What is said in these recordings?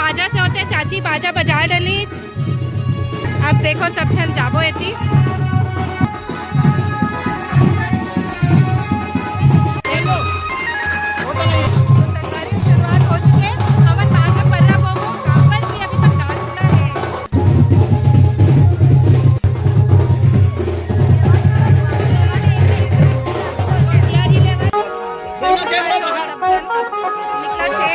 बाजा से होते चाची बाजा बजा डली। अब देखो सब छन जाबो एती शुरुआत हो चुके हमन मांग पर्रा बोबो काबर की अभी तक नाचना है। तैयारी लेवल सब छन निकलत है।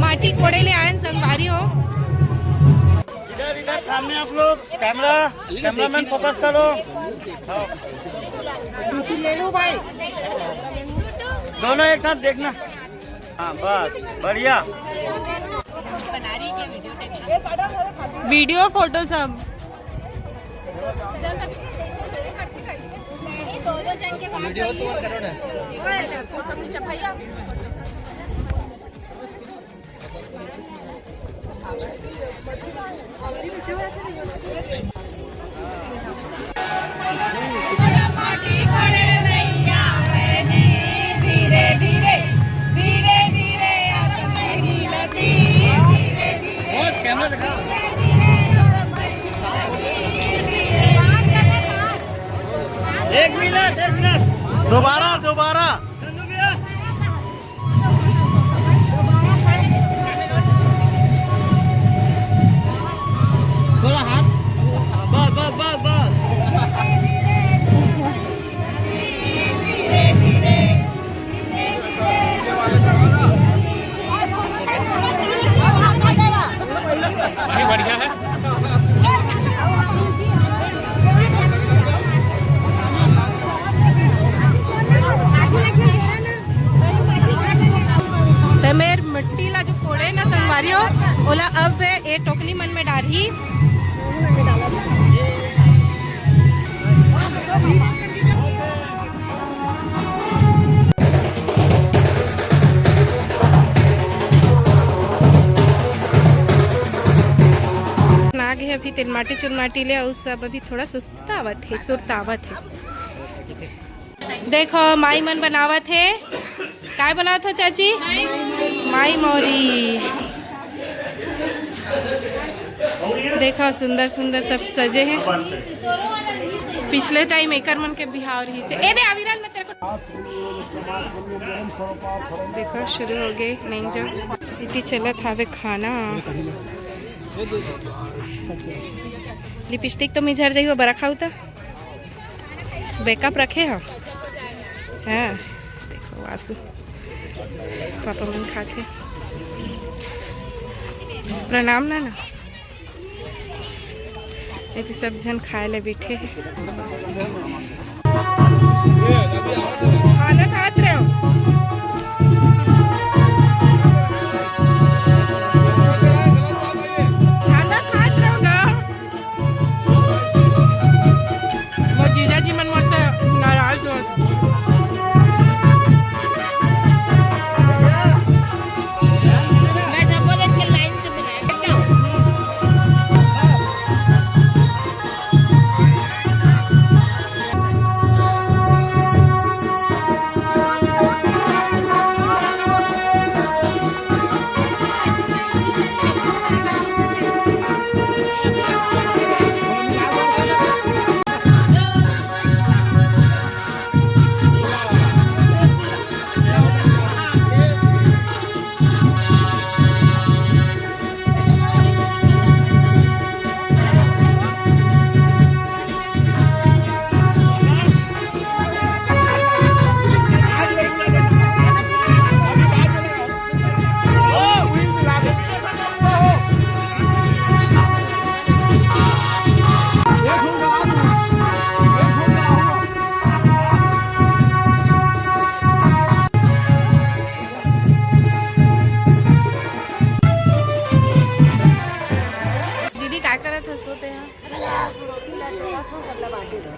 माटी कोड़े ले आए संगवारी हो। इधर इधर सामने आप लोग कैमरामैन फोकस करो। ले लो भाई, दोनों एक साथ देखना। हाँ बस बढ़िया। वीडियो फोटो सब एक मिनट दोबारा थोड़ा हाथ बस बढ़िया है। मेर मिट्टी ला जो कोड़े ना संगवारी हो ओला अब ए टोकनी मन में डाली। नागे अभी तिल माटी चुनमाटी ले और सब अभी थोड़ा सुस्तावत है। देखो माई मन बनावत है। काय बनावत हो चाची? माई मोरी। देखो सुंदर सुंदर सब सजे हैं। पिछले टाइम एकर मन के बिहाव रही से ए दे आविरन में तेरे को देखो शुरू हो गए नहीं जो इतनी चलत हावे खाना। लिपस्टिक तो मिझर जाइए बरा खाऊ तो बैकअप रखे हो। हाँ देखो वासु पापा मन खाते। प्रणाम ना ना ये सब जन खाए ले बैठे हैं। खाना खाते रहो। खाना खाते रहो ना। वो जीजा जी मन मुझसे नाराज हो।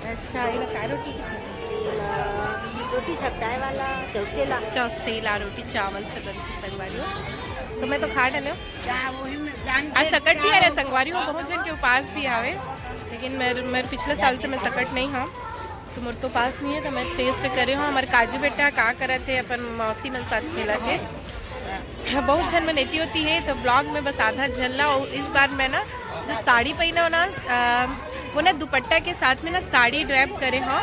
अच्छा ये काय रोटी रोटी छपटाए वाला चौसेला चौसेला रोटी चावल से बनती संगवारी हो। तो मैं तो खा डाले आज सकट भी है रे संगवारी हो। बहुत जन के उपास भी आवे लेकिन मेरे पिछले साल से मैं सकट नहीं हाँ तो मोर तो पास नहीं है तो मैं टेस्ट करे हूँ। हमारे काजू बेटा का करे थे अपन मौसी मन साथ खेला थे। बहुत जन में लेती होती है तो ब्लॉग में बस आधा झलना। और इस बार मैं ना जो साड़ी पहना हो ना वो ना दुपट्टा के साथ में ना साड़ी ड्रैप करे हो।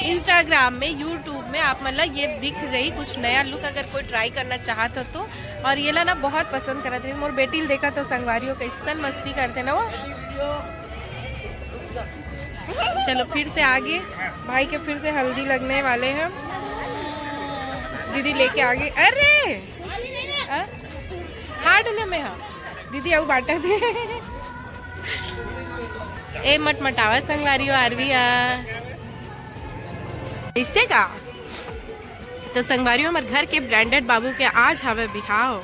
इंस्टाग्राम में यूट्यूब में आप मतलब ये दिख जाई कुछ नया लुक अगर कोई ट्राई करना चाहत हो तो। और ये ला ना बहुत पसंद करा थे मोर बेटी देखा तो संगवारियों कैसन मस्ती करते ना वो। चलो फिर से आगे भाई के फिर से हल्दी लगने वाले हैं। दीदी लेके आगे अरे हाँ डले में हाँ दीदी आऊ बाटा दे ए मटमटावा संगवारी आरविया इससे का तो संगवारियों हमारे घर के ब्रांडेड बाबू के आज हवे बिहाव।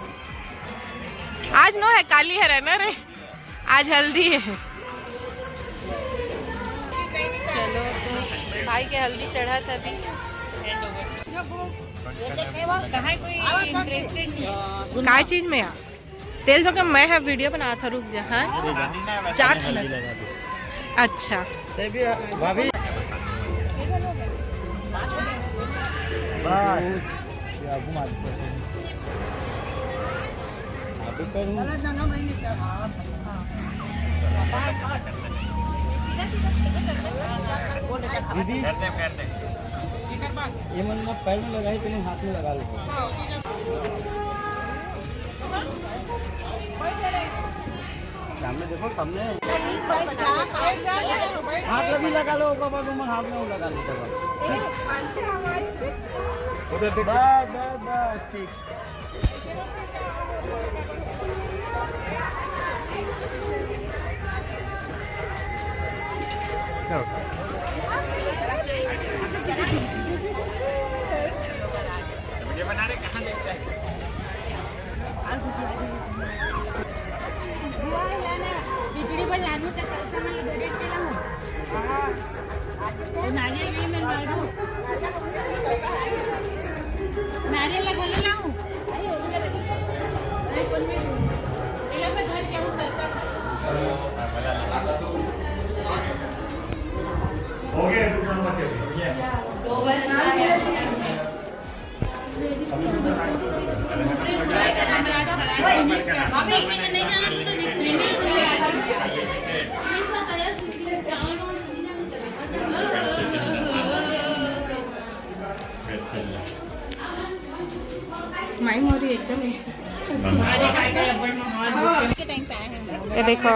आज नो है काली है ना रे आज हल्दी है। चलो तो भाई के हल्दी चढ़ा था अभी कहाँ कोई इंटरेस्टेड नहीं का चीज में यार तेल जो मैं है वीडियो बना था रुक जा। हाँ चार अच्छा भाभी दीदी ये मन पैर में लगाई तो हाथ में लगा लो। सामने देखो सामने हाथ में भी लगा लो बाबा को हाथ में लगा लो उधर देखो बस ठीक मुझे बनाने कहाँ देखते हैं खिचड़ी पर लाडू तक करता मैं बड़े के ना हां तो नारियल नहीं मैं लाडू नारियल लगा ले लाऊं अरे कौन में ये लोग घर क्या करता हो गया तो काम बचे ये दो बार ना अभी नहीं जाना तो माई मोरी एकदम ये देखो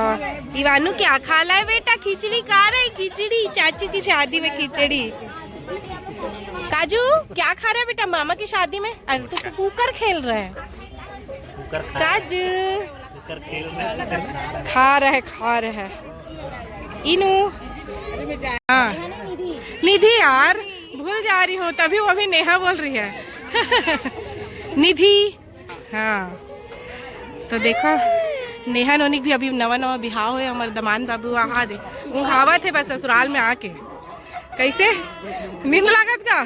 इवानू क्या खा ला है बेटा? खिचड़ी खा रही, खिचड़ी, चाचू की शादी में खिचड़ी। काजू क्या खा रहा है बेटा मामा की शादी में? अरे तू कुकर खेल रहा है। काजू खा रहे है। इनू हाँ निधि यार भूल जा रही हूँ, तभी वो अभी नेहा बोल रही है। निधि हाँ तो देखो नेहा नोनिक भी अभी नवा नवा बिहाव है। हमारे दमान बाबू वहाँ दे उहावा थे बस ससुराल में आके। कैसे नींद लागत का?